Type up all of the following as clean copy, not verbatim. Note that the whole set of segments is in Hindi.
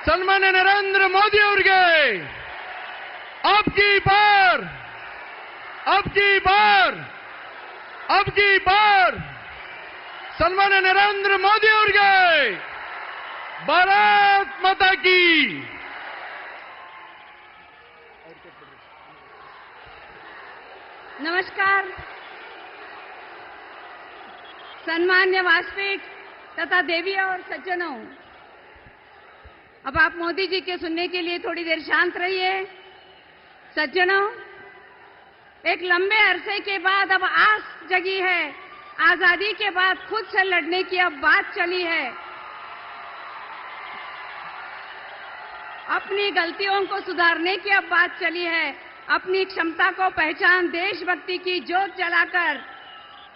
सन्मान्य नरेंद्र मोदी ಅವರಿಗೆ अब की बार सन्मान्य नरेंद्र मोदी ಅವರಿಗೆ भारत माता की। नमस्कार। सम्मान्य वासपीठ तथा देवियों और सज्जनों, अब आप मोदी जी के सुनने के लिए थोड़ी देर शांत रहिए। सज्जनों, एक लंबे अरसे के बाद अब आस जगी है। आजादी के बाद खुद से लड़ने की अब बात चली है। अपनी गलतियों को सुधारने की अब बात चली है। अपनी क्षमता को पहचान देशभक्ति की जोत जलाकर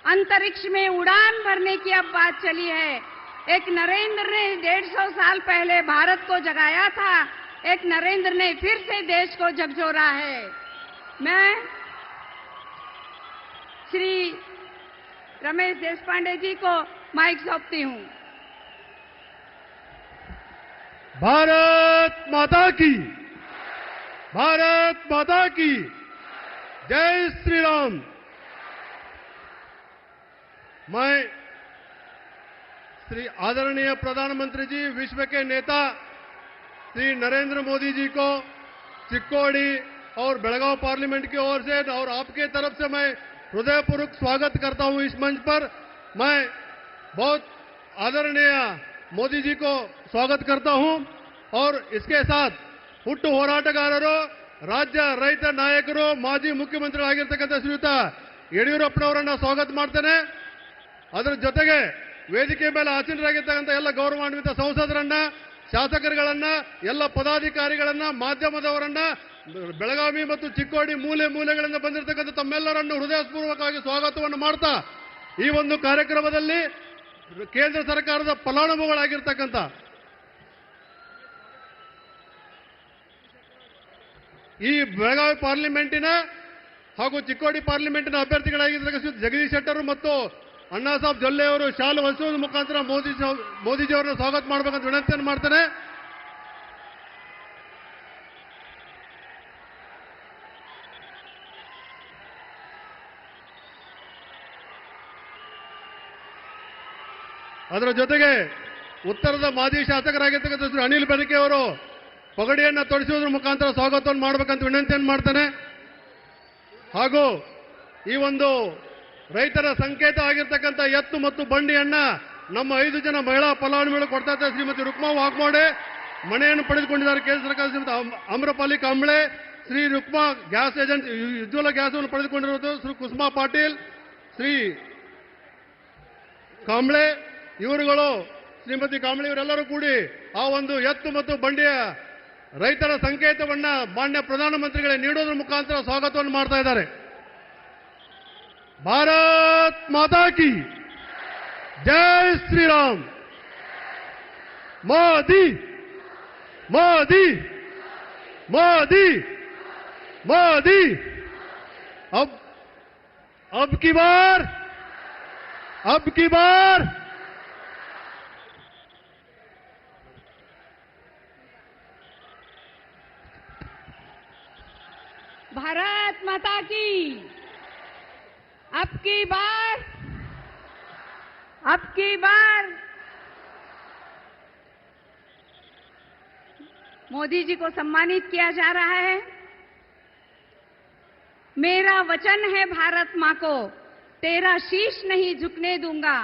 अंतरिक्ष में उड़ान भरने की अब बात चली है। एक नरेंद्र ने 150 साल पहले भारत को जगाया था, एक नरेंद्र ने फिर से देश को झकझोरा है। मैं श्री रमेश देशपांडे जी को माइक सौंपती हूं। भारत माता की, भारत माता की जय श्री राम। मैं श्री आदरणीय प्रधानमंत्री जी, विश्व के नेता श्री नरेंद्र मोदी जी को चिक्कोड़ी और बेलगांव पार्लियामेंट की ओर से और आपके तरफ से मैं हृदयपूर्वक स्वागत करता हूं इस मंच पर। मैं बहुत आदरणीय मोदी जी को स्वागत करता हूं और इसके साथ ಹುಟ್ಟು ಹೋರಾಟಗಾರರು, ರಾಜ್ಯ ರೈತ ನಾಯಕರು, ಮಾಜಿ ಮುಖ್ಯಮಂತ್ರಿಗಳಾಗಿರ್ತಕ್ಕಂಥ ಶ್ರೀಯುತ ಯಡಿಯೂರಪ್ಪನವರನ್ನ ಸ್ವಾಗತ ಮಾಡ್ತೇನೆ। ಅದರ ಜೊತೆಗೆ ವೇದಿಕೆ ಮೇಲೆ ಆಸೀನರಾಗಿರ್ತಕ್ಕಂಥ ಎಲ್ಲ ಗೌರವಾನ್ವಿತ ಸಂಸದರನ್ನ, ಶಾಸಕರುಗಳನ್ನ, ಎಲ್ಲ ಪದಾಧಿಕಾರಿಗಳನ್ನ, ಮಾಧ್ಯಮದವರನ್ನ, ಬೆಳಗಾವಿ ಮತ್ತು ಚಿಕ್ಕೋಡಿ ಮೂಲೆ ಮೂಲೆಗಳಿಂದ ಬಂದಿರತಕ್ಕಂಥ ತಮ್ಮೆಲ್ಲರನ್ನು ಹೃದಯಪೂರ್ವಕವಾಗಿ ಸ್ವಾಗತವನ್ನು ಮಾಡ್ತಾ ಈ ಒಂದು ಕಾರ್ಯಕ್ರಮದಲ್ಲಿ ಕೇಂದ್ರ ಸರ್ಕಾರದ ಫಲಾನುಭವಿಗಳಾಗಿರ್ತಕ್ಕಂಥ ಈ ಬೆಳಗಾವಿ ಪಾರ್ಲಿಮೆಂಟಿನ ಹಾಗೂ ಚಿಕ್ಕೋಡಿ ಪಾರ್ಲಿಮೆಂಟಿನ ಅಭ್ಯರ್ಥಿಗಳಾಗಿರ್ತಕ್ಕಂಥ ಜಗದೀಶ್ ಶೆಟ್ಟರ್ ಮತ್ತು ಅಣ್ಣಾ ಸಾಹೇಬ್ ಜೊಲ್ಲೆ ಅವರು ಶಾಲು ಹೊಲಿಸುವ ಮುಖಾಂತರ ಮೋದಿಜಿಯವರನ್ನ ಸ್ವಾಗತ ಮಾಡಬೇಕಂತ ವಿನಂತಿಯನ್ನು ಮಾಡ್ತೇನೆ। ಅದರ ಜೊತೆಗೆ ಉತ್ತರದ ಮಾಜಿ ಶಾಸಕರಾಗಿರ್ತಕ್ಕಂಥ ಶ್ರೀ ಅನಿಲ್ ಬೆನಕೆ ಅವರು ಪಗಡಿಯನ್ನು ತೊಡಿಸುವುದರ ಮುಖಾಂತರ ಸ್ವಾಗತವನ್ನು ಮಾಡಬೇಕಂತ ವಿನಂತಿಯನ್ನು ಮಾಡ್ತೇನೆ। ಹಾಗೂ ಈ ಒಂದು ರೈತರ ಸಂಕೇತ ಆಗಿರ್ತಕ್ಕಂಥ ಎತ್ತು ಮತ್ತು ಬಂಡಿಯನ್ನ ನಮ್ಮ 5 ಜನ ಮಹಿಳಾ ಫಲಾನುಭವಿಗಳು ಕೊಡ್ತಾ ಇದ್ದಾರೆ। ಶ್ರೀಮತಿ ರುಕ್ಮಾ ವಾಘ್ಮೋಡೆ ಮನೆಯನ್ನು ಪಡೆದುಕೊಂಡಿದ್ದಾರೆ ಕೇಂದ್ರ ಸರ್ಕಾರ, ಶ್ರೀಮತಿ ಅಮ್ರಪಾಲಿ ಕಾಂಬ್ಳೆ, ಶ್ರೀ ರುಕ್ಮಾ ಗ್ಯಾಸ್ ಏಜೆನ್ಸಿ ಉಜ್ವಲ ಗ್ಯಾಸ್ ಅನ್ನು ಪಡೆದುಕೊಂಡಿರುವುದು ಶ್ರೀ ಕುಸುಮಾ ಪಾಟೀಲ್, ಶ್ರೀ ಕಾಂಬ್ಳೆ ಇವರುಗಳು, ಶ್ರೀಮತಿ ಕಾಂಬ್ಳೆ ಇವರೆಲ್ಲರೂ ಕೂಡಿ ಆ ಒಂದು ಎತ್ತು ಮತ್ತು ಬಂಡಿಯ ರೈತರ ಸಂಕೇತವನ್ನ ಮಾನ್ಯ ಪ್ರಧಾನಮಂತ್ರಿಗಳಿಗೆ ನೀಡೋದ್ರ ಮುಖಾಂತರ ಸ್ವಾಗತವನ್ನು ಮಾಡ್ತಾ ಇದ್ದಾರೆ। ಭಾರತ್ ಮಾತಾ ಕಿ ಜೈ ಶ್ರೀರಾಮ್। ಮೋದಿ ಮೋದಿ ಮೋದಿ ಮೋದಿ। अब की बार भारत माता की। अब की बार मोदी जी को सम्मानित किया जा रहा है। मेरा वचन है भारत मां को, तेरा शीश नहीं झुकने दूंगा।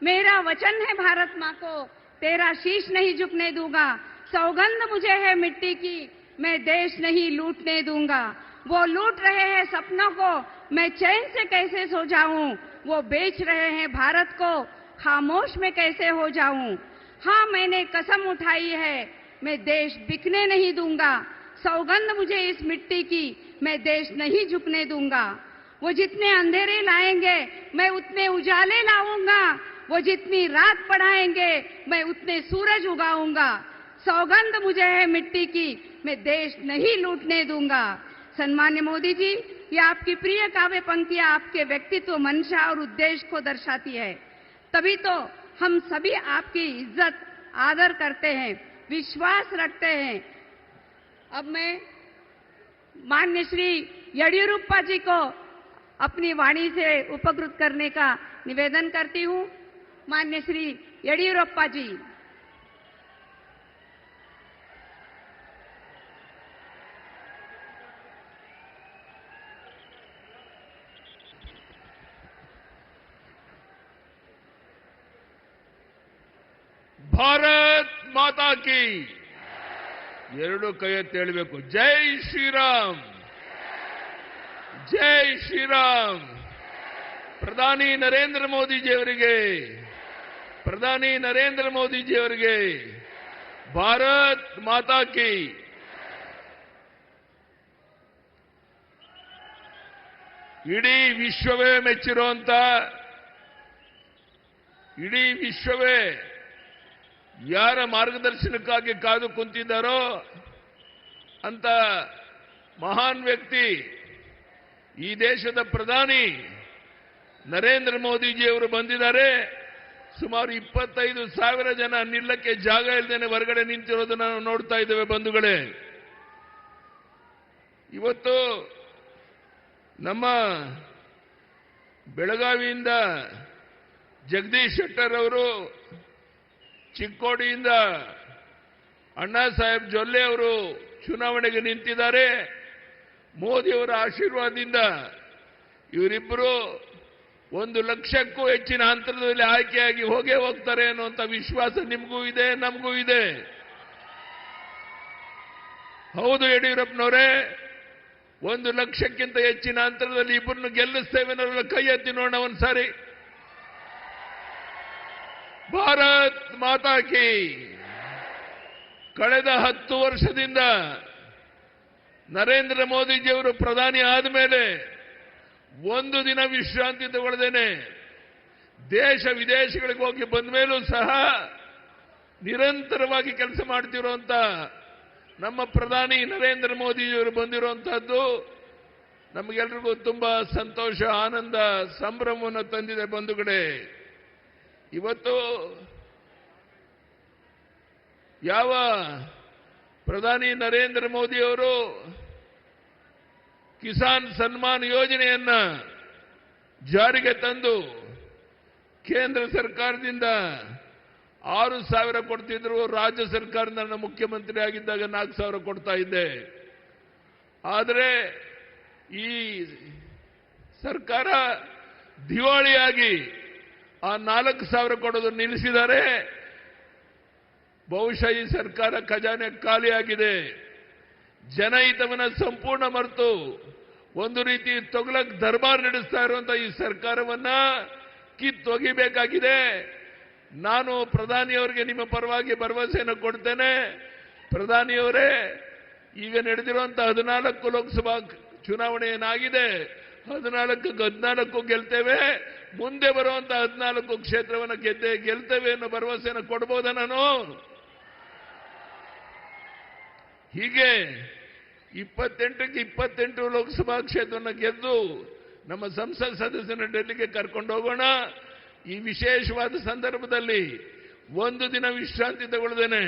मेरा वचन है भारत मां को, तेरा शीश नहीं झुकने दूंगा। सौगंध मुझे है मिट्टी की, मैं देश नहीं लूटने दूंगा। वो लूट रहे हैं सपनों को, मैं चैन से कैसे सो जाऊं। वो बेच रहे हैं भारत को, खामोश में कैसे हो जाऊं। हाँ, मैंने कसम उठाई है, मैं देश बिकने नहीं दूंगा। सौगंध मुझे इस मिट्टी की, मैं देश नहीं झुकने दूंगा। वो जितने अंधेरे लाएंगे, मैं उतने उजाले लाऊंगा। वो जितनी रात बढ़ाएंगे, मैं उतने सूरज उगाऊंगा। सौगंध मुझे है मिट्टी की, मैं देश नहीं लूटने दूंगा। सम्मान्य मोदी जी, ये आपकी प्रिय काव्य पंक्तियां आपके व्यक्तित्व, मंशा और उद्देश्य को दर्शाती है। तभी तो हम सभी आपकी इज्जत आदर करते हैं। विश्वास रखते हैं। अब मैं माननीय श्री येडियुरप्पा जी को अपनी वाणी से उपकृत करने का निवेदन करती हूं। माननीय श्री येडियुरप्पा जी। ಭಾರತ್ ಮಾತಾ ಕಿ ಎರಡು ಕೈ ಎತ್ತಿ ಹೇಳಬೇಕು. ಜೈ ಶ್ರೀರಾಮ್, ಜೈ ಶ್ರೀರಾಮ್. ಪ್ರಧಾನಿ ನರೇಂದ್ರ ಮೋದಿಜಿಯವರಿಗೆ, ಪ್ರಧಾನಿ ನರೇಂದ್ರ ಮೋದಿಜಿಯವರಿಗೆ ಭಾರತ್ ಮಾತಾ ಕಿ. ಇಡೀ ವಿಶ್ವವೇ ಮೆಚ್ಚಿರುವಂತ, ಇಡೀ ವಿಶ್ವವೇ ಯಾರ ಮಾರ್ಗದರ್ಶನಕ್ಕಾಗಿ ಕಾದು ಕುಂತಿದ್ದಾರೋ ಅಂತ ಮಹಾನ್ ವ್ಯಕ್ತಿ ಈ ದೇಶದ ಪ್ರಧಾನಿ ನರೇಂದ್ರ ಮೋದಿಜಿಯವರು ಬಂದಿದ್ದಾರೆ. ಸುಮಾರು 25,000 ಜನ ನಿಲ್ಲಕ್ಕೆ ಜಾಗ ಇಲ್ಲದೇನೆ ಹೊರಗಡೆ ನಿಂತಿರೋದನ್ನ ನಾವು ನೋಡ್ತಾ ಇದ್ದೇವೆ ಬಂಧುಗಳೇ. ಇವತ್ತು ನಮ್ಮ ಬೆಳಗಾವಿಯಿಂದ ಜಗದೀಶ್ ಶೆಟ್ಟರ್ ಅವರು, ಚಿಕ್ಕೋಡಿಯಿಂದ ಅಣ್ಣಾ ಸಾಹೇಬ್ ಜೊಲ್ಲೆ ಅವರು ಚುನಾವಣೆಗೆ ನಿಂತಿದ್ದಾರೆ. ಮೋದಿಯವರ ಆಶೀರ್ವಾದದಿಂದ ಇವರಿಬ್ಬರು 1 ಲಕ್ಷಕ್ಕೂ ಹೆಚ್ಚಿನ ಅಂತರದಲ್ಲಿ ಆಯ್ಕೆಯಾಗಿ ಹೋಗೇ ಹೋಗ್ತಾರೆ ಅನ್ನುವಂಥ ವಿಶ್ವಾಸ ನಿಮಗೂ ಇದೆ, ನಮಗೂ ಇದೆ. ಹೌದು ಯಡಿಯೂರಪ್ಪನವರೇ, 1 ಲಕ್ಷಕ್ಕಿಂತ ಹೆಚ್ಚಿನ ಅಂತರದಲ್ಲಿ ಇಬ್ಬರನ್ನು ಗೆಲ್ಲಿಸ್ತೇವೆ ಅನ್ನೋಲ್ಲ. ಕೈ ಎತ್ತಿ ನೋಡೋಣ ಒಂದ್ಸಾರಿ. ಭಾರತ್ ಮಾತಾ ಕಿ. ಕಳೆದ 10 ವರ್ಷದಿಂದ ನರೇಂದ್ರ ಮೋದಿಜಿಯವರು ಪ್ರಧಾನಿ ಆದಮೇಲೆ ಒಂದು ದಿನ ವಿಶ್ರಾಂತಿ ತಗೊಳ್ಳದೇನೆ ದೇಶ ವಿದೇಶಗಳಿಗೆ ಹೋಗಿ ಬಂದ ಮೇಲೂ ಸಹ ನಿರಂತರವಾಗಿ ಕೆಲಸ ಮಾಡ್ತಿರುವಂತ ನಮ್ಮ ಪ್ರಧಾನಿ ನರೇಂದ್ರ ಮೋದಿಜಿಯವರು ಬಂದಿರುವಂತಹದ್ದು ನಮಗೆಲ್ಲರಿಗೂ ತುಂಬಾ ಸಂತೋಷ, ಆನಂದ, ಸಂಭ್ರಮವನ್ನು ತಂದಿದೆ ಬಂಧುಗಳೇ. ಇವತ್ತು ಯಾವ ಪ್ರಧಾನಿ ನರೇಂದ್ರ ಮೋದಿಯವರು ಕಿಸಾನ್ ಸನ್ಮಾನ್ ಯೋಜನೆಯನ್ನ ಜಾರಿಗೆ ತಂದು ಕೇಂದ್ರ ಸರ್ಕಾರದಿಂದ 6,000 ಕೊಡ್ತಿದ್ರು, ರಾಜ್ಯ ಸರ್ಕಾರದಿಂದ ನಾನು ಮುಖ್ಯಮಂತ್ರಿ ಆಗಿದ್ದಾಗ 4,000 ಕೊಡ್ತಾ ಇದ್ದೆ. ಆದರೆ ಈ ಸರ್ಕಾರ ದಿವಾಳಿಯಾಗಿ ಆ 4,000 ಕೊಡೋದನ್ನು ನಿಲ್ಲಿಸಿದ್ದಾರೆ. ಬಹುಶಃ ಈ ಸರ್ಕಾರ ಖಜಾನೆ ಖಾಲಿಯಾಗಿದೆ. ಜನಹಿತವನ್ನ ಸಂಪೂರ್ಣ ಮರೆತು ಒಂದು ರೀತಿ ತೊಗಲಕ್ ದರ್ಬಾರ್ ನಡೆಸ್ತಾ ಇರುವಂತಹ ಈ ಸರ್ಕಾರವನ್ನ ಕಿತ್ತೊಗಿಬೇಕಾಗಿದೆ. ನಾನು ಪ್ರಧಾನಿಯವರಿಗೆ ನಿಮ್ಮ ಪರವಾಗಿ ಭರವಸೆಯನ್ನು ಕೊಡ್ತೇನೆ. ಪ್ರಧಾನಿಯವರೇ, ಈಗ ನಡೆದಿರುವಂತಹ 14 ಲೋಕಸಭಾ ಚುನಾವಣೆ ಏನಾಗಿದೆ 14 ಗೆಲ್ತೇವೆ. ಮುಂದೆ ಬರುವಂತಹ 14 ಕ್ಷೇತ್ರವನ್ನು ಗೆಲ್ತೇವೆ ಅನ್ನೋ ಭರವಸೆಯನ್ನು ಕೊಡಬಹುದಾ ನಾನು? ಹೀಗೆ 28ಕ್ಕೆ 28 ಲೋಕಸಭಾ ಕ್ಷೇತ್ರವನ್ನು ಗೆದ್ದು ನಮ್ಮ ಸಂಸತ್ ಸದಸ್ಯನ ಡೆಲ್ಲಿಗೆ ಕರ್ಕೊಂಡು ಹೋಗೋಣ. ಈ ವಿಶೇಷವಾದ ಸಂದರ್ಭದಲ್ಲಿ ಒಂದು ದಿನ ವಿಶ್ರಾಂತಿ ತಗೊಳ್ಳದೇನೆ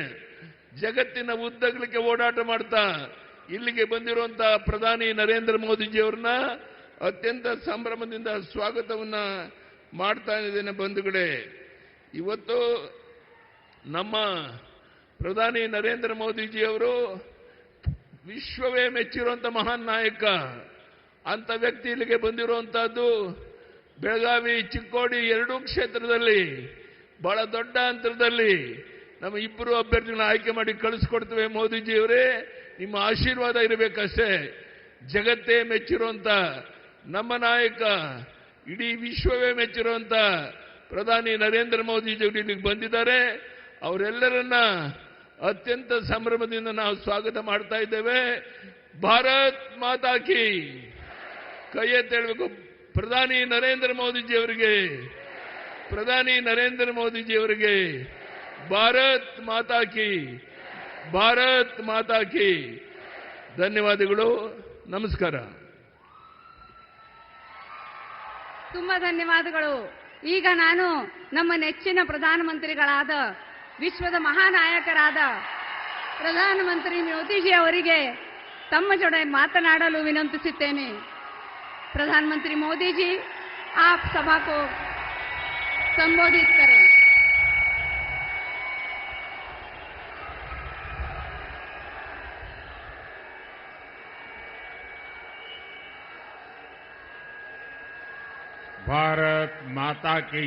ಜಗತ್ತಿನ ಉದ್ದಗಲಿಕ್ಕೆ ಓಡಾಟ ಮಾಡ್ತಾ ಇಲ್ಲಿಗೆ ಬಂದಿರುವಂತಹ ಪ್ರಧಾನಿ ನರೇಂದ್ರ ಮೋದಿಜಿಯವರನ್ನ ಅತ್ಯಂತ ಸಂಭ್ರಮದಿಂದ ಸ್ವಾಗತವನ್ನ ಮಾಡ್ತಾ ಇದ್ದೇನೆ ಬಂಧುಗಳೇ. ಇವತ್ತು ನಮ್ಮ ಪ್ರಧಾನಿ ನರೇಂದ್ರ ಮೋದಿಜಿಯವರು ವಿಶ್ವವೇ ಮೆಚ್ಚಿರುವಂತ ಮಹಾನ್ ನಾಯಕ. ಅಂತ ವ್ಯಕ್ತಿ ಇಲ್ಲಿಗೆ ಬಂದಿರುವಂತಹದ್ದು ಬೆಳಗಾವಿ, ಚಿಕ್ಕೋಡಿ 2 ಕ್ಷೇತ್ರದಲ್ಲಿ ಬಹಳ ದೊಡ್ಡ ಅಂತರದಲ್ಲಿ ನಮ್ಮ 2 ಅಭ್ಯರ್ಥಿಗಳನ್ನ ಆಯ್ಕೆ ಮಾಡಿ ಕಳಿಸ್ಕೊಡ್ತೇವೆ. ಮೋದಿಜಿಯವರೇ, ನಿಮ್ಮ ಆಶೀರ್ವಾದ ಇರಬೇಕಷ್ಟೇ. ಜಗತ್ತೇ ಮೆಚ್ಚಿರುವಂತ ನಮ್ಮ ನಾಯಕ, ಇಡೀ ವಿಶ್ವವೇ ಮೆಚ್ಚಿರುವಂತ ಪ್ರಧಾನಿ ನರೇಂದ್ರ ಮೋದಿಜಿಯವರು ಇಲ್ಲಿಗೆ ಬಂದಿದ್ದಾರೆ. ಅವರೆಲ್ಲರನ್ನ ಅತ್ಯಂತ ಸಂಭ್ರಮದಿಂದ ನಾವು ಸ್ವಾಗತ ಮಾಡ್ತಾ ಇದ್ದೇವೆ. ಭಾರತ್ ಮಾತಾ ಕಿ. ಕೈ ಎತ್ತಿ ಹೇಳಬೇಕು. ಪ್ರಧಾನಿ ನರೇಂದ್ರ ಮೋದಿಜಿಯವರಿಗೆ, ಪ್ರಧಾನಿ ನರೇಂದ್ರ ಮೋದಿಜಿಯವರಿಗೆ ಭಾರತ್ ಮಾತಾ ಕಿ, ಭಾರತ್ ಮಾತಾ ಕಿ. ಧನ್ಯವಾದಗಳು. ನಮಸ್ಕಾರ. ತುಂಬಾ ಧನ್ಯವಾದಗಳು. ಈಗ ನಾನು ನಮ್ಮ ನೆಚ್ಚಿನ ಪ್ರಧಾನಮಂತ್ರಿಗಳಾದ, ವಿಶ್ವದ ಮಹಾನಾಯಕರಾದ ಪ್ರಧಾನಮಂತ್ರಿ ಮೋದಿಜಿ ಅವರಿಗೆ ತಮ್ಮ ಜೊತೆ ಮಾತನಾಡಲು ವಿನಂತಿಸುತ್ತೇನೆ. प्रधानमंत्री मोदी जी, आप सभा को संबोधित करें. भारत माता की,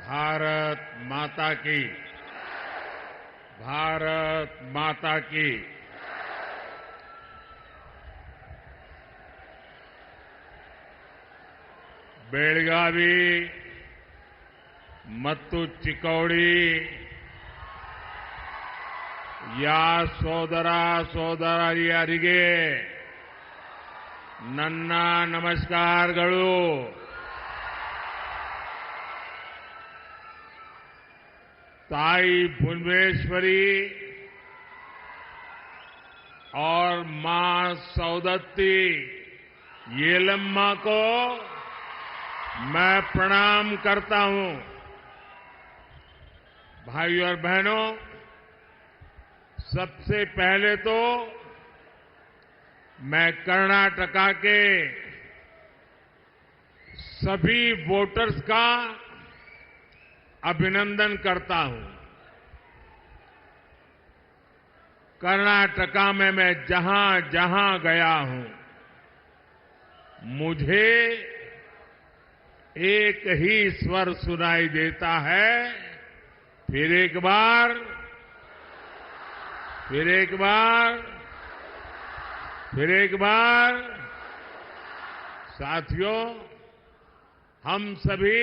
भारत माता की, भारत माता की. ಬೆಳಗಾವಿ ಮತ್ತು ಚಿಕ್ಕೋಡಿ ಸೋದರ ಸೋದರಿಯರಿಗೆ ನನ್ನ ನಮಸ್ಕಾರಗಳು. ताई भुवनेश्वरी और मां सौदत्ती येलम्मा को मैं प्रणाम करता हूं. भाइयों और बहनों, सबसे पहले तो मैं कर्नाटका के सभी वोटर्स का अभिनंदन करता हूं. कर्नाटका में मैं जहां जहां गया हूं, मुझे एक ही स्वर सुनाई देता है. फिर एक बार, फिर एक बार, फिर एक बार. साथियों, हम सभी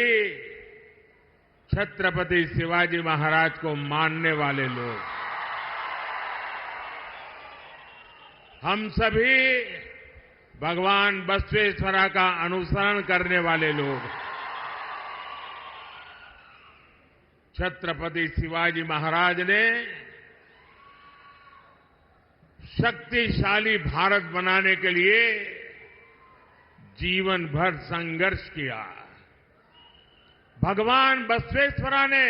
छत्रपति शिवाजी महाराज को मानने वाले लोग, हम सभी भगवान बसवेश्वरा का अनुसरण करने वाले लोग, छत्रपति शिवाजी महाराज ने शक्तिशाली भारत बनाने के लिए जीवन भर संघर्ष किया. भगवान बसवेश्वरा ने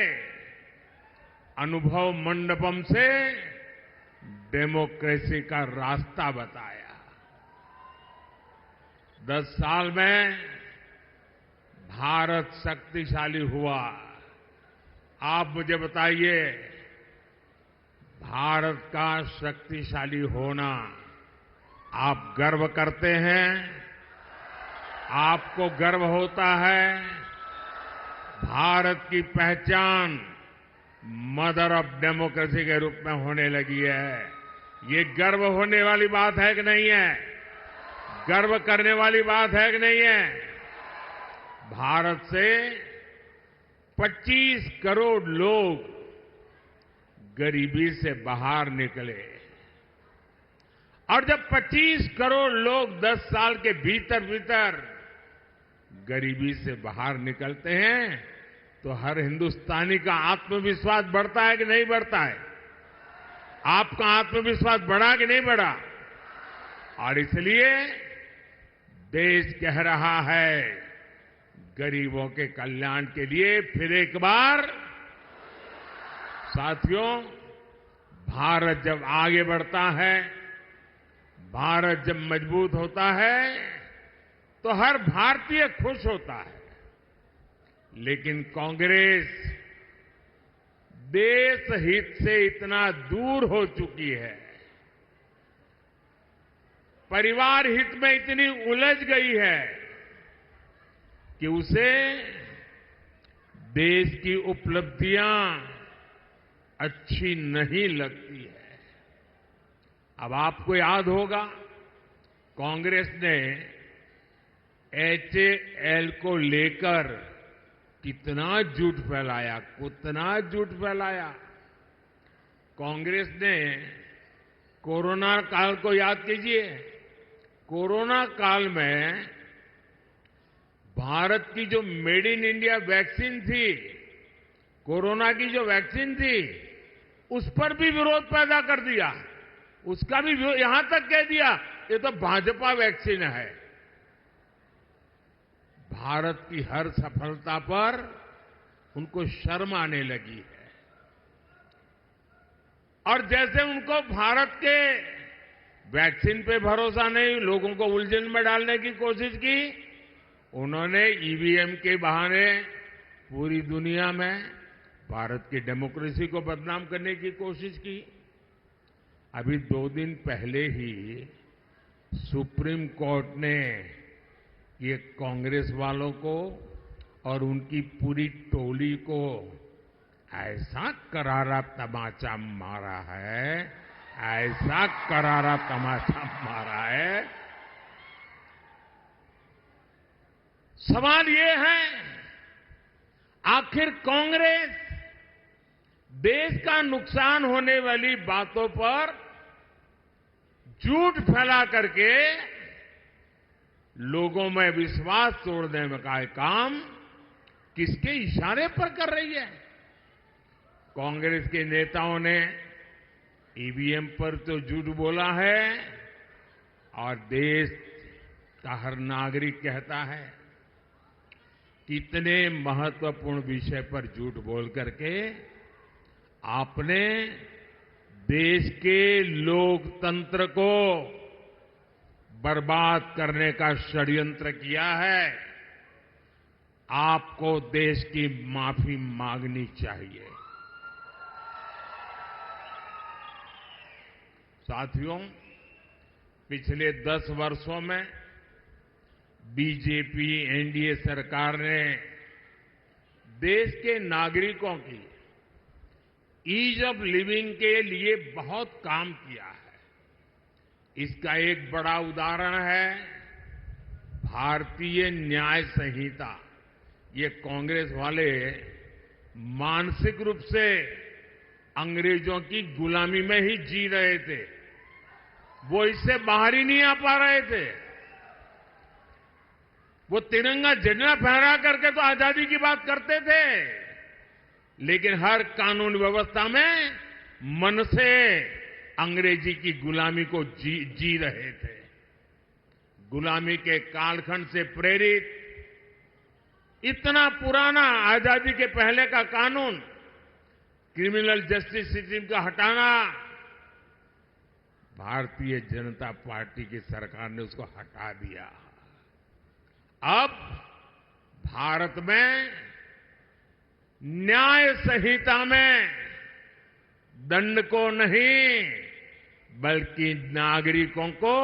अनुभव मंडपम से डेमोक्रेसी का रास्ता बताया. 10 साल में भारत शक्तिशाली हुआ. आप मुझे बताइए, भारत का शक्तिशाली होना आप गर्व करते हैं? आपको गर्व होता है? भारत की पहचान मदर ऑफ डेमोक्रेसी के रूप में होने लगी है. ये गर्व होने वाली बात है कि नहीं है? गर्व करने वाली बात है कि नहीं है? भारत से 25 करोड़ लोग गरीबी से बाहर निकले. और जब 25 करोड़ लोग 10 साल के भीतर भीतर गरीबी से बाहर निकलते हैं, तो हर हिंदुस्तानी का आत्मविश्वास बढ़ता है कि नहीं बढ़ता है? आपका आत्मविश्वास बढ़ा कि नहीं बढ़ा? और इसलिए देश कह रहा है, गरीबों के कल्याण के लिए फिर एक बार. साथियों, भारत जब आगे बढ़ता है, भारत जब मजबूत होता है, तो हर भारतीय खुश होता है. लेकिन कांग्रेस देश हित से इतना दूर हो चुकी है, परिवार हित में इतनी उलझ गई है कि उसे देश की उपलब्धियां अच्छी नहीं लगती है. अब आपको याद होगा, कांग्रेस ने HAL को लेकर कितना झूठ फैलाया, कितना झूठ फैलाया. कांग्रेस ने कोरोना काल को याद कीजिए. कोरोना काल में भारत की जो मेड इन इंडिया वैक्सीन थी, कोरोना की जो वैक्सीन थी, उस पर भी विरोध पैदा कर दिया. उसका भी यहां तक कह दिया ये तो भाजपा वैक्सीन है. भारत की हर सफलता पर उनको शर्म आने लगी है. और जैसे उनको भारत के वैक्सीन पे भरोसा नहीं, लोगों को उलझन में डालने की कोशिश की, उन्होंने ईवीएम के बहाने पूरी दुनिया में भारत की डेमोक्रेसी को बदनाम करने की कोशिश की। अभी 2 दिन पहले ही सुप्रीम कोर्ट ने ये कांग्रेस वालों को और उनकी पूरी टोली को ऐसा करारा तमाचा मारा है, ऐसा करारा तमाचा मारा है। सवाल ये है, आखिर कांग्रेस देश का नुकसान होने वाली बातों पर झूठ फैला करके लोगों में विश्वास तोड़ने का काम किसके इशारे पर कर रही है? कांग्रेस के नेताओं ने ईवीएम पर तो झूठ बोला है और देश का हर नागरिक कहता है कितने महत्वपूर्ण विषय पर झूठ बोल करके आपने देश के लोकतंत्र को बर्बाद करने का षड्यंत्र किया है। आपको देश की माफी मांगनी चाहिए। साथियों, पिछले 10 वर्षों में बीजेपी एनडीए सरकार ने देश के नागरिकों की ईज ऑफ लिविंग के लिए बहुत काम किया है। इसका एक बड़ा उदाहरण है भारतीय न्याय संहिता। ये कांग्रेस वाले मानसिक रूप से अंग्रेजों की गुलामी में ही जी रहे थे, वो इससे बाहर ही नहीं आ पा रहे थे। वो तिरंगा झंडा फहरा करके तो आजादी की बात करते थे, लेकिन हर कानून व्यवस्था में मन से अंग्रेजी की गुलामी को जी रहे थे। गुलामी के कालखंड से प्रेरित इतना पुराना आजादी के पहले का कानून, क्रिमिनल जस्टिस सिस्टम का हटाना, भारतीय जनता पार्टी की सरकार ने उसको हटा दिया। अब भारत में न्याय संहिता में दंड को नहीं बल्कि नागरिकों को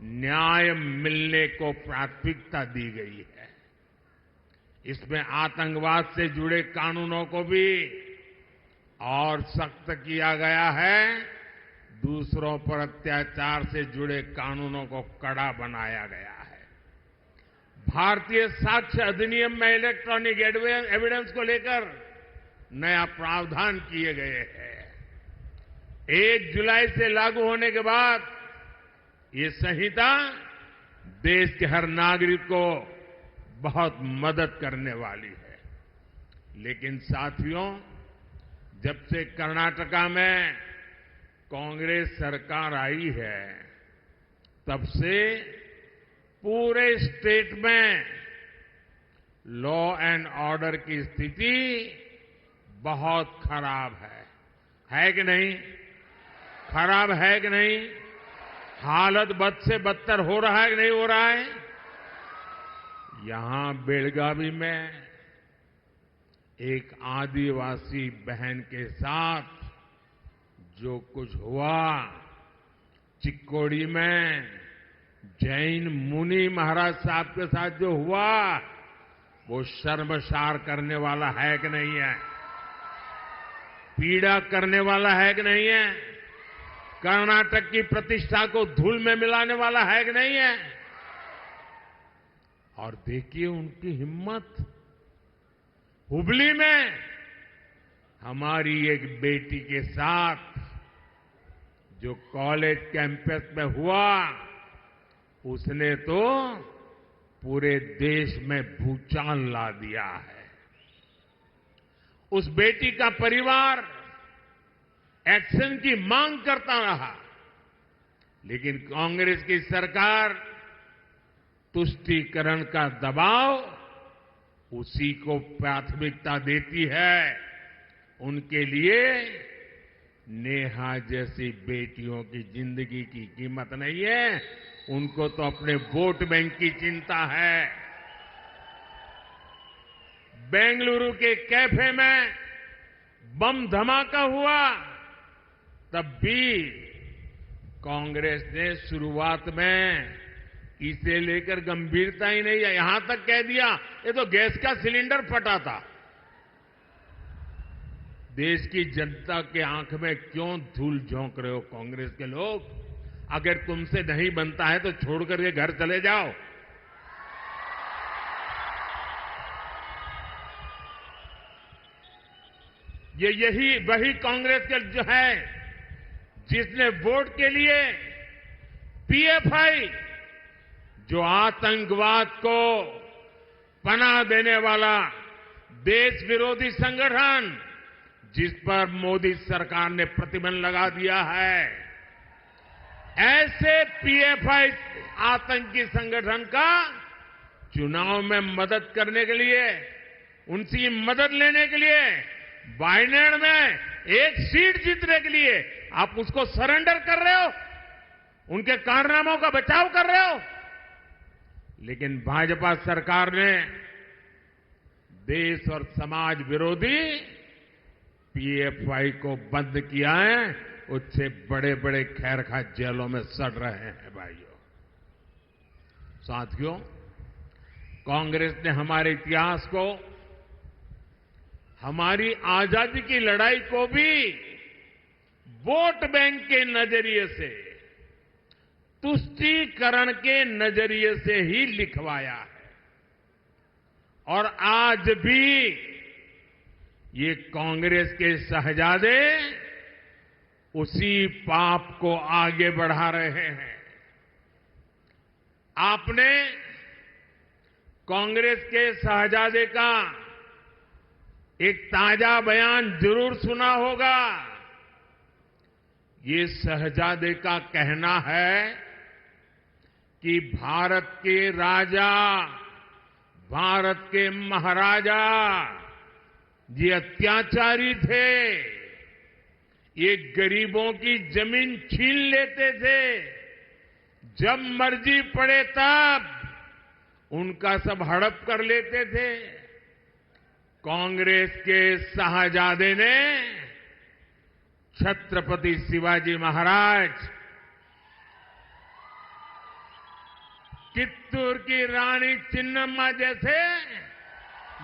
न्याय मिलने को प्राथमिकता दी गई है। इसमें आतंकवाद से जुड़े कानूनों को भी और सख्त किया गया है। दूसरों पर अत्याचार से जुड़े कानूनों को कड़ा बनाया गया है। भारतीय साक्ष्य अधिनियम में इलेक्ट्रॉनिक एविडेंस को लेकर नया प्रावधान किए गए हैं। 1 जुलाई से लागू होने के बाद ये संहिता देश के हर नागरिक को बहुत मदद करने वाली है। लेकिन साथियों, जब से कर्नाटका में कांग्रेस सरकार आई है, तब से पूरे स्टेट में लॉ एंड ऑर्डर की स्थिति बहुत खराब है कि नहीं? खराब है कि नहीं? हालत बद से बदतर हो रहा है कि नहीं हो रहा है? यहां बेलगावी में एक आदिवासी बहन के साथ जो कुछ हुआ, चिक्कोड़ी में जैन मुनि महाराज साहब के साथ जो हुआ, वो शर्मसार करने वाला है कि नहीं है? पीड़ा करने वाला है कि नहीं है? कर्नाटक की प्रतिष्ठा को धूल में मिलाने वाला है कि नहीं है? और देखिए उनकी हिम्मत। हुबली में हमारी एक बेटी के साथ जो कॉलेज कैंपस में हुआ, उसने तो पूरे देश में भूचाल ला दिया है। उस बेटी का परिवार एक्शन की मांग करता रहा, लेकिन कांग्रेस की सरकार तुष्टीकरण का दबाव उसी को प्राथमिकता देती है। उनके लिए नेहा जैसी बेटियों की जिंदगी की कीमत नहीं है, उनको तो अपने वोट बैंक की चिंता है। बेंगलुरु के कैफे में बम धमाका हुआ, तब भी कांग्रेस ने शुरुआत में इसे लेकर गंभीरता ही नहीं है, यहां तक कह दिया ये तो गैस का सिलेंडर फटा था। देश की जनता के आंख में क्यों धूल झोंक रहे हो कांग्रेस के लोग? अगर तुमसे नहीं बनता है तो छोड़कर के घर चले जाओ। यही वही कांग्रेस के जो है जिसने वोट के लिए पीएफआई, जो आतंकवाद को पनाह देने वाला देश विरोधी संगठन, जिस पर मोदी सरकार ने प्रतिबंध लगा दिया है, ऐसे पीएफआई आतंकी संगठन का चुनाव में मदद करने के लिए, उनकी मदद लेने के लिए, वायनाड में एक सीट जीतने के लिए आप उसको सरेंडर कर रहे हो, उनके कारनामों का बचाव कर रहे हो। लेकिन भाजपा सरकार ने देश और समाज विरोधी पीएफआई को बंद किया है, उससे बड़े बड़े खैरखा जेलों में सड़ रहे हैं। भाइयों साथियों, कांग्रेस ने हमारे इतिहास को, हमारी आजादी की लड़ाई को भी वोट बैंक के नजरिए से, तुष्टीकरण के नजरिए से ही लिखवाया है। और आज भी ये कांग्रेस के शहजादे उसी पाप को आगे बढ़ा रहे हैं। आपने कांग्रेस के शहजादे का एक ताजा बयान जरूर सुना होगा। ये शहजादे का कहना है कि भारत के राजा, भारत के महाराजा ये अत्याचारी थे, ये गरीबों की जमीन छीन लेते थे, जब मर्जी पड़े तब उनका सब हड़प कर लेते थे। कांग्रेस के शाहजादे ने छत्रपति शिवाजी महाराज, कित्तूर की रानी चिन्नम्मा जैसे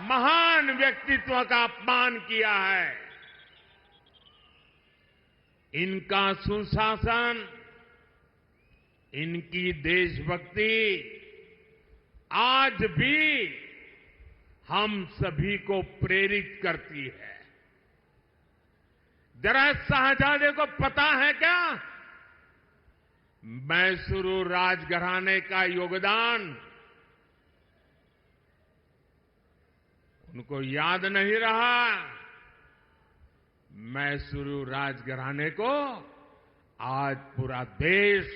महान व्यक्तित्व का अपमान किया है। इनका सुशासन, इनकी देशभक्ति आज भी हम सभी को प्रेरित करती है। जरा शाहजादे को पता है क्या मैसूरू राजघराने का योगदान? उनको याद नहीं रहा। मैसूरू राजघराने को आज पूरा देश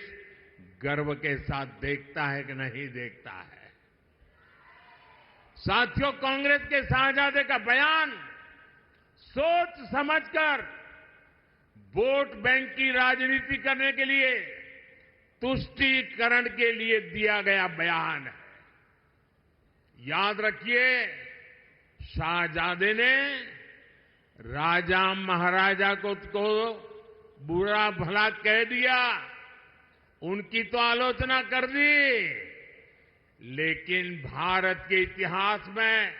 गर्व के साथ देखता है कि नहीं देखता है। साथियों, कांग्रेस के शाहजादे का बयान सोच समझकर वोट बैंक की राजनीति करने के लिए, तुष्टीकरण के लिए दिया गया बयान है। याद रखिए, शाहजादे ने राजा महाराजा को बुरा भला कह दिया, उनकी तो आलोचना कर दी, लेकिन भारत के इतिहास में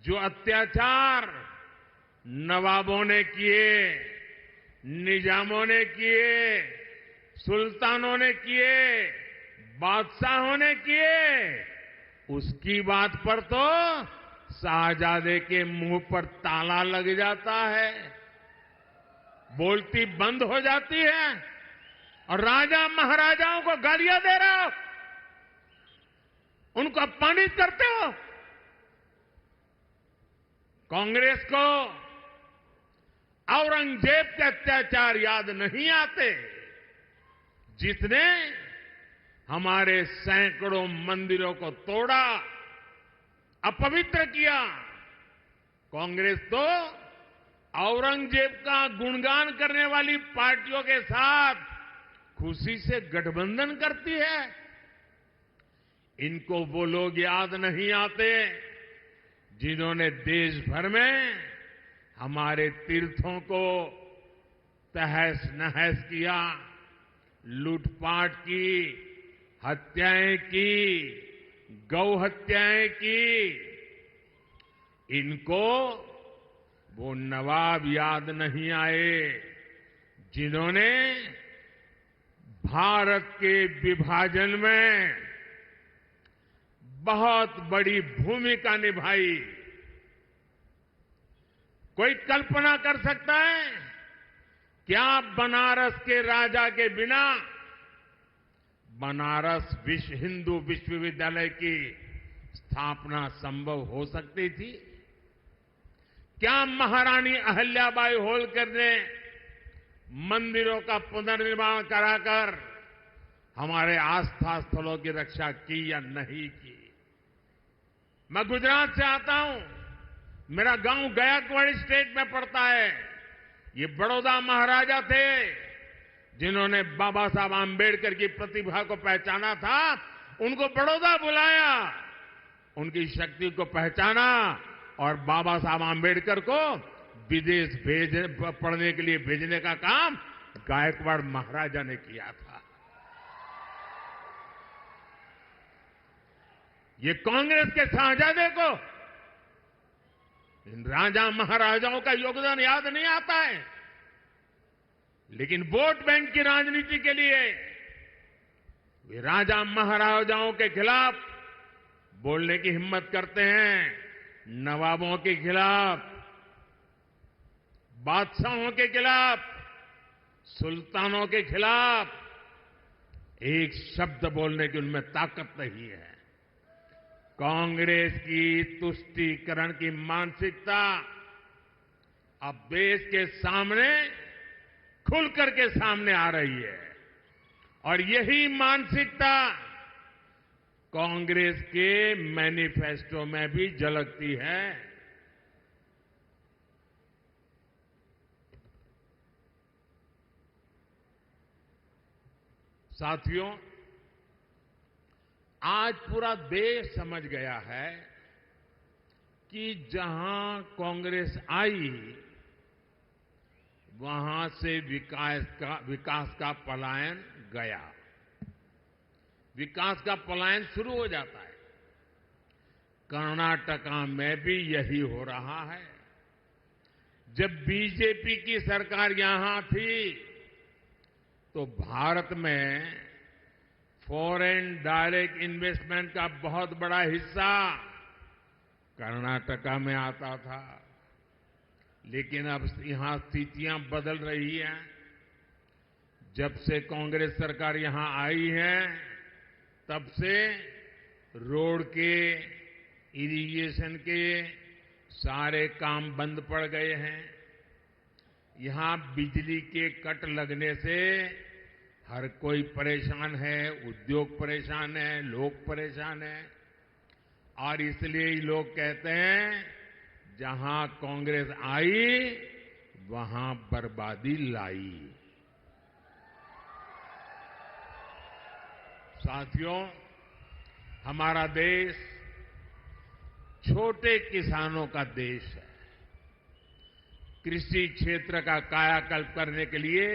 जो अत्याचार नवाबों ने किए, निजामों ने किए, सुल्तानों ने किए, बादशाहों ने किए, उसकी बात पर तो शाहजादे के मुंह पर ताला लग जाता है, बोलती बंद हो जाती है और राजा महाराजाओं को गालियां दे रहे हो, उनको अपमानित करते हो। कांग्रेस को औरंगजेब के अत्याचार याद नहीं आते, जिसने हमारे सैकड़ों मंदिरों को तोड़ा, अपवित्र किया। कांग्रेस तो औरंगजेब का गुणगान करने वाली पार्टियों के साथ खुशी से गठबंधन करती है। इनको वो लोग याद नहीं आते जिन्होंने देश भर में हमारे तीर्थों को तहस नहस किया, लूटपाट की, हत्याएं की, गौ हत्याएं की। इनको वो नवाब याद नहीं आए जिन्होंने भारत के विभाजन में बहुत बड़ी भूमिका निभाई। कोई कल्पना कर सकता है क्या बनारस के राजा के बिना बनारस हिंदू विश्वविद्यालय की स्थापना संभव हो सकती थी? क्या महारानी अहल्याबाई होलकर ने मंदिरों का पुनर्निर्माण कराकर हमारे आस्था स्थलों की रक्षा की या नहीं की? मैं गुजरात से आता हूं, मेरा गांव गायकवाड़ स्टेट में पड़ता है। ये बड़ौदा महाराजा थे जिन्होंने बाबा साहब आंबेडकर की प्रतिभा को पहचाना था, उनको बड़ौदा बुलाया, उनकी शक्ति को पहचाना और बाबा साहब आंबेडकर को विदेश पढ़ने के लिए भेजने का काम गायकवाड़ महाराजा ने किया था। ये कांग्रेस के शाहजादे को इन राजा महाराजाओं का योगदान याद नहीं आता है, लेकिन वोट बैंक की राजनीति के लिए वे राजा महाराजाओं के खिलाफ बोलने की हिम्मत करते हैं, नवाबों के खिलाफ, बादशाहों के खिलाफ, सुल्तानों के खिलाफ एक शब्द बोलने की उनमें ताकत नहीं है। कांग्रेस की तुष्टीकरण की मानसिकता अब देश के सामने खुल करके सामने आ रही है और यही मानसिकता कांग्रेस के मैनिफेस्टो में भी झलकती है। साथियों, आज पूरा देश समझ गया है कि जहां कांग्रेस आई वहां से विकास का पलायन गया, विकास का पलायन शुरू हो जाता है। कर्नाटका में भी यही हो रहा है। जब बीजेपी की सरकार यहां थी तो भारत में फॉरेन डायरेक्ट इन्वेस्टमेंट का बहुत बड़ा हिस्सा कर्नाटका में आता था, लेकिन अब यहां स्थितियां बदल रही हैं। जब से कांग्रेस सरकार यहां आई है तब से रोड के, इरिगेशन के सारे काम बंद पड़ गए हैं। यहां बिजली के कट लगने से हर कोई परेशान है, उद्योग परेशान है, लोग परेशान हैं और इसलिए ही लोग कहते हैं जहां कांग्रेस आई वहां बर्बादी लाई। साथियों, हमारा देश छोटे किसानों का देश है। कृषि क्षेत्र का कायाकल्प करने के लिए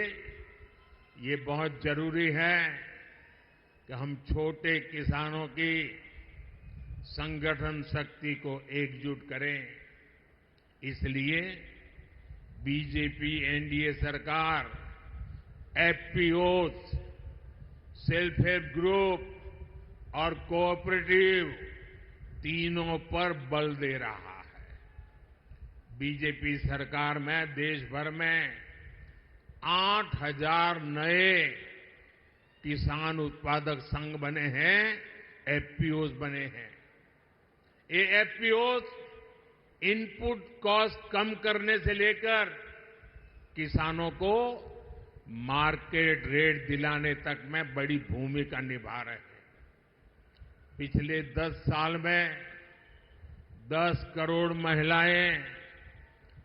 ये बहुत जरूरी है कि हम छोटे किसानों की संगठन शक्ति को एकजुट करें। इसलिए बीजेपी एनडीए सरकार एफपीओज, सेल्फ हेल्प ग्रुप और कोऑपरेटिव तीनों पर बल दे रहा है। बीजेपी सरकार में देश भर में 8,000 नए किसान उत्पादक संघ बने हैं, एफपीओज बने हैं। ये एफपीओज इनपुट कॉस्ट कम करने से लेकर किसानों को मार्केट रेट दिलाने तक में बड़ी भूमिका निभा रहे हैं। पिछले 10 साल में 10 करोड़ महिलाएं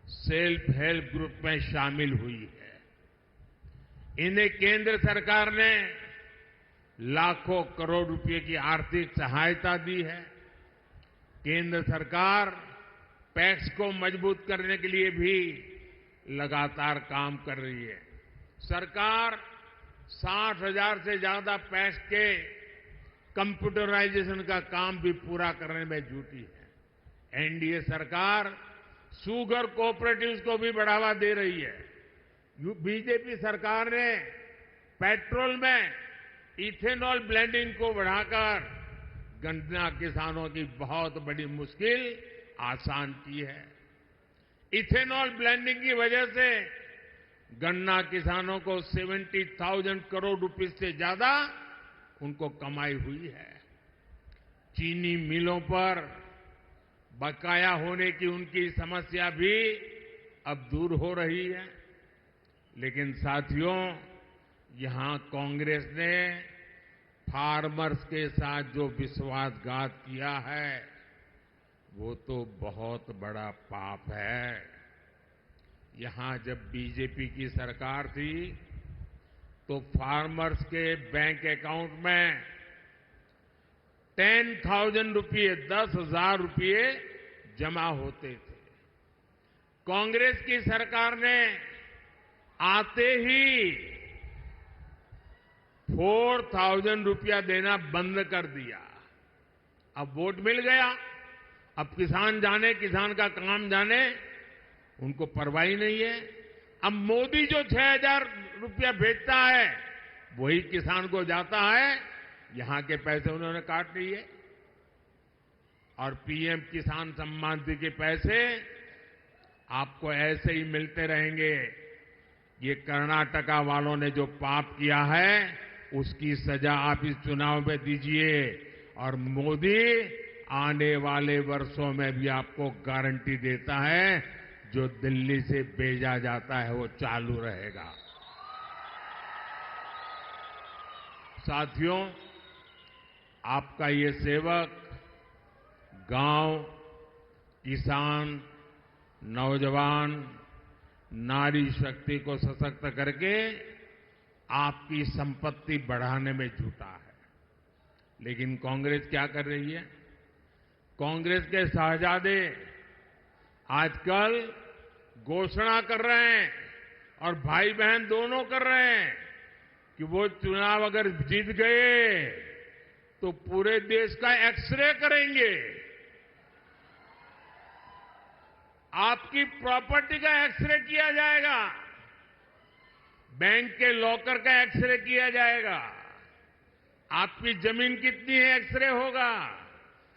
सेल्फ हेल्प ग्रुप में शामिल हुई है। इन्हें केंद्र सरकार ने लाखों करोड़ रुपए की आर्थिक सहायता दी है। केंद्र सरकार पैक्स को मजबूत करने के लिए भी लगातार काम कर रही है। सरकार 60,000 से ज्यादा पैक्स के कंप्यूटराइजेशन का काम भी पूरा करने में जुटी है। एनडीए सरकार शुगर कोऑपरेटिव्स को भी बढ़ावा दे रही है। बीजेपी सरकार ने पेट्रोल में इथेनॉल ब्लेंडिंग को बढ़ाकर गन्ना किसानों की बहुत बड़ी मुश्किल आसान की है। इथेनॉल ब्लेंडिंग की वजह से गन्ना किसानों को 70,000 करोड़ रुपए से ज्यादा उनको कमाई हुई है। चीनी मिलों पर बकाया होने की उनकी समस्या भी अब दूर हो रही है। लेकिन साथियों, यहां कांग्रेस ने फार्मर्स के साथ जो विश्वासघात किया है वो तो बहुत बड़ा पाप है। यहां जब बीजेपी की सरकार थी तो फार्मर्स के बैंक अकाउंट में 10,000 रुपये 10,000 रुपये जमा होते थे। कांग्रेस की सरकार ने आते ही 4,000 रुपया देना बंद कर दिया। अब वोट मिल गया, अब किसान जाने, किसान का काम जाने, उनको परवाह ही नहीं है। अब मोदी जो 6,000 रुपया भेजता है वही किसान को जाता है, यहां के पैसे उन्होंने काट लिए। और पीएम किसान सम्मान निधि के पैसे आपको ऐसे ही मिलते रहेंगे। ये कर्नाटका वालों ने जो पाप किया है उसकी सजा आप इस चुनाव में दीजिए, और मोदी आने वाले वर्षों में भी आपको गारंटी देता है जो दिल्ली से भेजा जाता है वो चालू रहेगा। साथियों, आपका ये सेवक गांव, किसान, नौजवान, नारी शक्ति को सशक्त करके आपकी संपत्ति बढ़ाने में जुटा है। लेकिन कांग्रेस क्या कर रही है? कांग्रेस के शहजादे आजकल घोषणा कर रहे हैं, और भाई बहन दोनों कर रहे हैं, कि वो चुनाव अगर जीत गए तो पूरे देश का एक्सरे करेंगे, आपकी प्रॉपर्टी का एक्सरे किया जाएगा, बैंक के लॉकर का एक्सरे किया जाएगा, आपकी जमीन कितनी है एक्सरे होगा,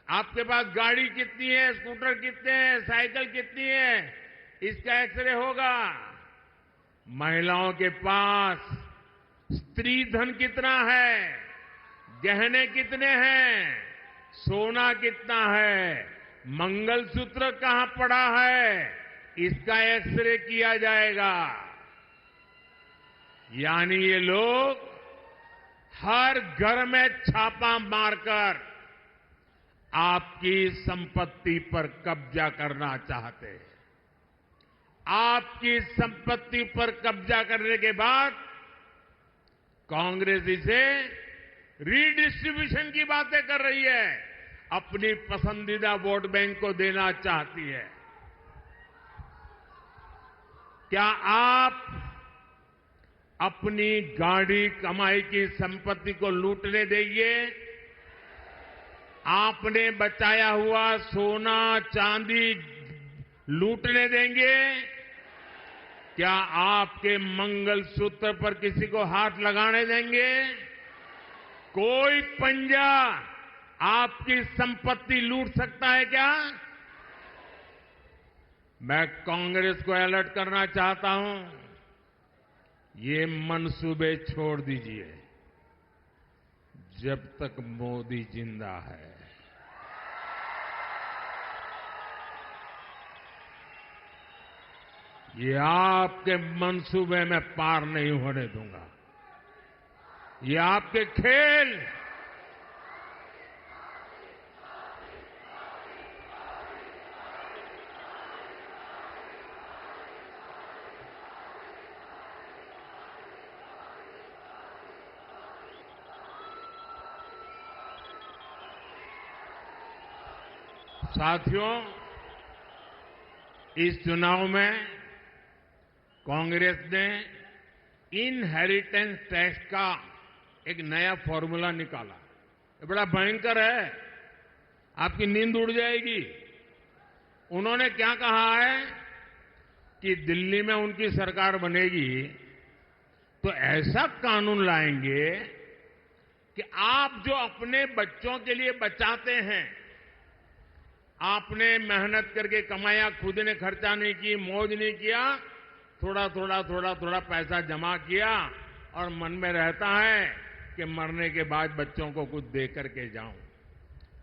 आपके पास गाड़ी कितनी है, स्कूटर कितने हैं, साइकिल कितनी है, इसका एक्सरे होगा। महिलाओं के पास स्त्री धन कितना है, गहने कितने हैं, सोना कितना है, मंगलसूत्र कहां पड़ा है, इसका एक्सरे किया जाएगा। यानी ये लोग हर घर में छापा मारकर आपकी संपत्ति पर कब्जा करना चाहते हैं। आपकी संपत्ति पर कब्जा करने के बाद कांग्रेस इसे रीडिस्ट्रीब्यूशन की बातें कर रही है, अपनी पसंदीदा वोट बैंक को देना चाहती है। क्या आप अपनी गाड़ी कमाई की संपत्ति को लूटने देंगे? आपने बचाया हुआ सोना चांदी लूटने देंगे? क्या आपके मंगलसूत्र पर किसी को हाथ लगाने देंगे? कोई पंजा आपकी संपत्ति लूट सकता है क्या? मैं कांग्रेस को अलर्ट करना चाहता हूं, ये मंसूबे छोड़ दीजिए जब तक मोदी जिंदा है। ये आपके मंसूबे में पार नहीं होने दूंगा। ये आपके खेल साथियों, इस चुनाव में कांग्रेस ने इनहेरिटेंस टैक्स का एक नया फॉर्मूला निकाला। ये बड़ा भयंकर है, आपकी नींद उड़ जाएगी। उन्होंने क्या कहा है कि दिल्ली में उनकी सरकार बनेगी तो ऐसा कानून लाएंगे कि आप जो अपने बच्चों के लिए बचाते हैं, आपने मेहनत करके कमाया, खुद ने खर्चा नहीं की, मौज नहीं किया, थोड़ा थोड़ा पैसा जमा किया और मन में रहता है कि मरने के बाद बच्चों को कुछ दे करके जाऊं,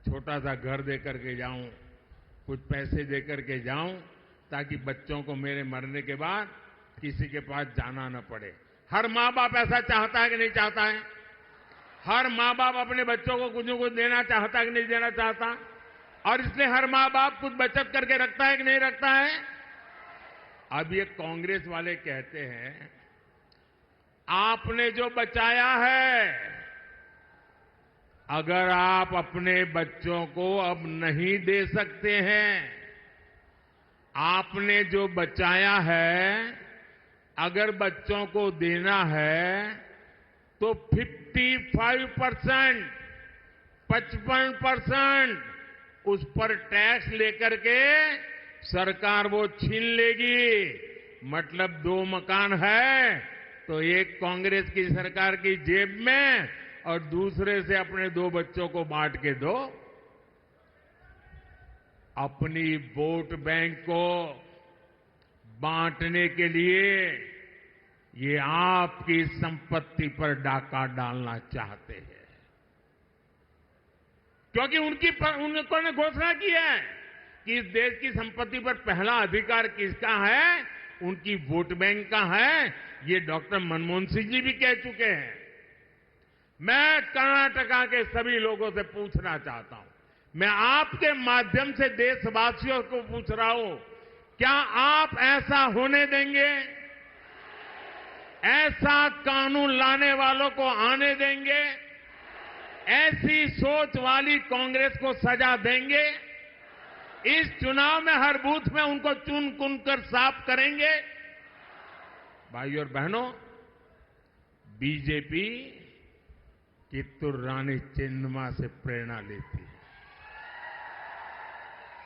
छोटा सा घर दे करके जाऊं, कुछ पैसे दे करके जाऊं, ताकि बच्चों को मेरे मरने के बाद किसी के पास जाना न पड़े। हर माँ बाप ऐसा चाहता है कि नहीं चाहता है? हर माँ बाप अपने बच्चों को कुछ न कुछ देना चाहता है कि नहीं देना चाहता? और इसलिए हर माँ बाप कुछ बचत करके रखता है कि नहीं रखता है? अब ये कांग्रेस वाले कहते हैं आपने जो बचाया है, अगर आप अपने बच्चों को अब नहीं दे सकते हैं, आपने जो बचाया है अगर बच्चों को देना है तो 55%, 55% उस पर टैक्स लेकर के सरकार वो छीन लेगी। मतलब 2 मकान है तो एक कांग्रेस की सरकार की जेब में और दूसरे से अपने 2 बच्चों को बांट के दो। अपनी वोट बैंक को बांटने के लिए ये आपकी संपत्ति पर डाका डालना चाहते हैं, क्योंकि उन्होंने घोषणा की है कि इस देश की संपत्ति पर पहला अधिकार किसका है? उनकी वोट बैंक का है। ये डॉक्टर मनमोहन सिंह जी भी कह चुके हैं। मैं कर्नाटका के सभी लोगों से पूछना चाहता हूं, मैं आपके माध्यम से देशवासियों को पूछ रहा हूं, क्या आप ऐसा होने देंगे? ऐसा कानून लाने वालों को आने देंगे? ऐसी सोच वाली कांग्रेस को सजा देंगे? इस चुनाव में हर बूथ में उनको चुन चुन कर साफ करेंगे? भाइयों और बहनों, बीजेपी कित्तूर रानी चेन्नम्मा से प्रेरणा लेती है।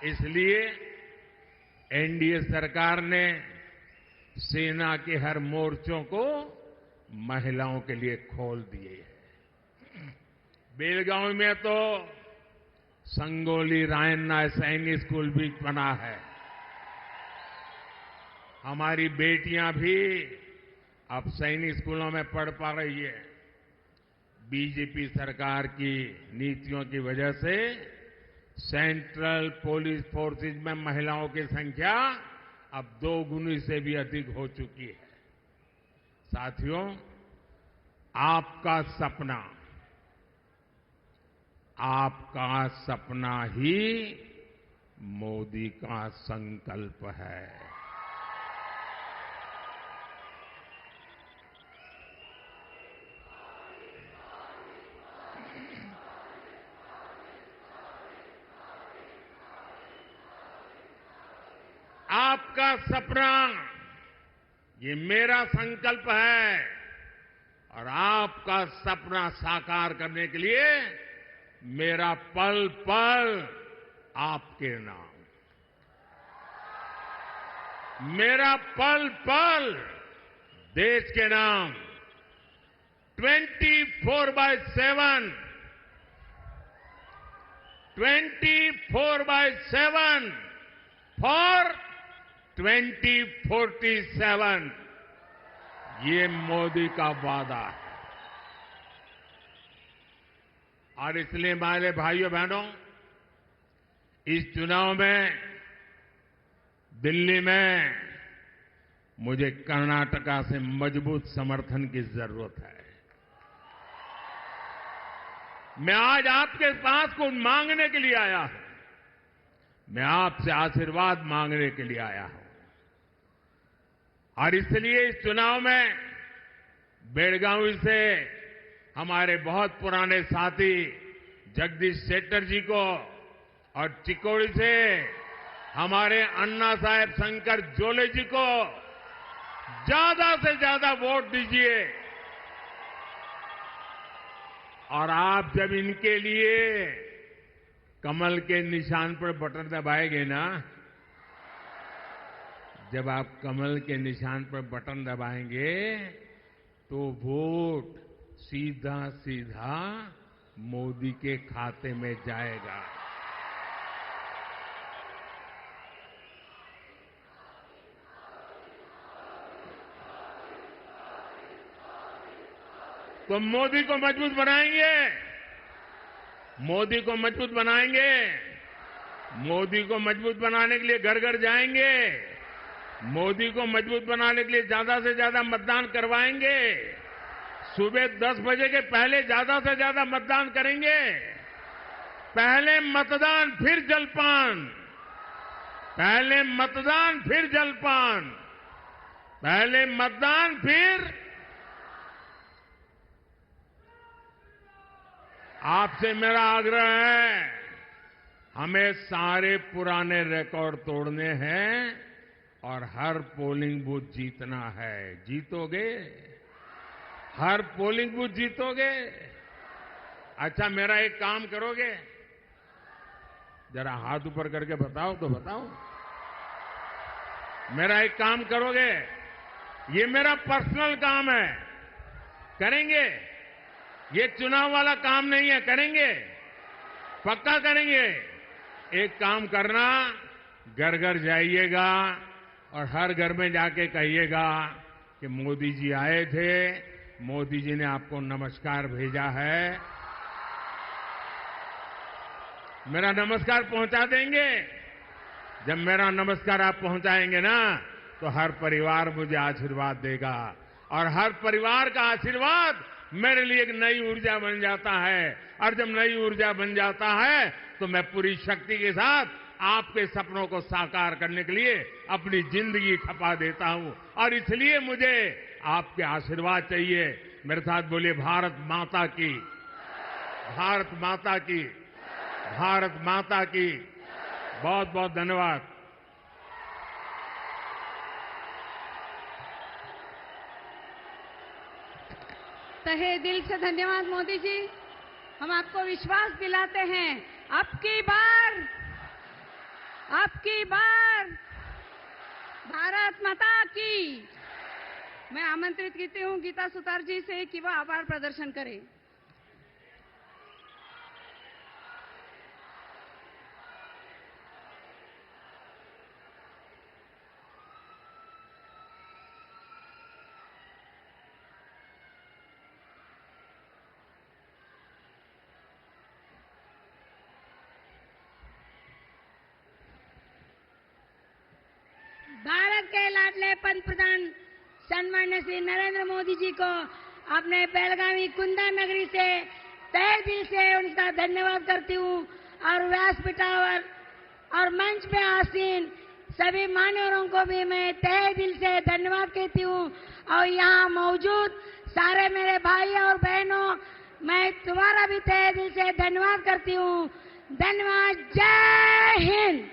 इसलिए एनडीए सरकार ने सेना के हर मोर्चों को महिलाओं के लिए खोल दिए हैं। बेलगांव में तो संगोली रायन्ना सैनिक स्कूल भी बना है। हमारी बेटियां भी अब सैनिक स्कूलों में पढ़ पा रही है। बीजेपी सरकार की नीतियों की वजह से सेंट्रल पुलिस फोर्सेज में महिलाओं की संख्या अब 2 गुनी से भी अधिक हो चुकी है। साथियों, आपका सपना ही मोदी का संकल्प है। आपका सपना ये मेरा संकल्प है और आपका सपना साकार करने के लिए मेरा पल पल आपके नाम, मेरा पल पल देश के नाम। 24/7 फॉर 2047 ये मोदी का वादा है। और इसलिए हमारे भाइयों बहनों, इस चुनाव में दिल्ली में मुझे कर्नाटका से मजबूत समर्थन की जरूरत है। मैं आज आपके पास कुछ मांगने के लिए आया हूं। मैं आपसे आशीर्वाद मांगने के लिए आया हूं। और इसलिए इस चुनाव में बेलगावी से हमारे बहुत पुराने साथी जगदीश शेट्टर जी को और चिकोड़ी से हमारे अन्ना साहेब शंकर जोले जी को ज्यादा से ज्यादा वोट दीजिए। और आप जब इनके लिए कमल के निशान पर बटन दबाएंगे ना, जब आप कमल के निशान पर बटन दबाएंगे तो वोट सीधा सीधा मोदी के खाते में जाएगा। तो मोदी को मजबूत बनाएंगे, मोदी को मजबूत बनाएंगे, मोदी को मजबूत बनाने के लिए घर घर जाएंगे, मोदी को मजबूत बनाने के लिए ज्यादा से ज्यादा मतदान करवाएंगे, सुबह 10 बजे के पहले ज्यादा से ज्यादा मतदान करेंगे, पहले मतदान फिर जलपान, पहले मतदान फिर जलपान, पहले मतदान फिर। आपसे मेरा आग्रह है, हमें सारे पुराने रिकॉर्ड तोड़ने हैं और हर पोलिंग बूथ जीतना है। जीतोगे? हर पोलिंग बूथ जीतोगे? अच्छा, मेरा एक काम करोगे? जरा हाथ ऊपर करके बताओ तो बताओ। मेरा एक काम करोगे? ये मेरा पर्सनल काम है, करेंगे? ये चुनाव वाला काम नहीं है, करेंगे? पक्का करेंगे? एक काम करना, घर घर जाइएगा और हर घर में जाके कहिएगा कि मोदी जी आए थे, मोदी जी ने आपको नमस्कार भेजा है। मेरा नमस्कार पहुंचा देंगे? जब मेरा नमस्कार आप पहुंचाएंगे ना, तो हर परिवार मुझे आशीर्वाद देगा और हर परिवार का आशीर्वाद मेरे लिए एक नई ऊर्जा बन जाता है। और जब नई ऊर्जा बन जाता है तो मैं पूरी शक्ति के साथ आपके सपनों को साकार करने के लिए अपनी जिंदगी खपा देता हूं। और इसलिए मुझे आपके आशीर्वाद चाहिए। मेरे साथ बोलिए, भारत माता की, भारत माता की, भारत माता की। बहुत बहुत धन्यवाद। तहे दिल से धन्यवाद मोदी जी। हम आपको विश्वास दिलाते हैं, आपकी बार भारत माता की। मैं आमंत्रित करती हूँ गीता सुतार जी से कि वह आभार प्रदर्शन करें। भारत के लाडले पंतप्रधान सन्मान्य श्री नरेंद्र मोदी जी को अपने बेलगावी कुंदा नगरी से तहे दिल से उनका धन्यवाद करती हूँ। और व्यासपीठावर और मंच पे आसीन सभी मान्यवरों को भी मैं तहे दिल से धन्यवाद कहती हूँ। और यहाँ मौजूद सारे मेरे भाई और बहनों, मैं तुम्हारा भी तहे दिल से धन्यवाद करती हूँ। धन्यवाद। जय हिंद।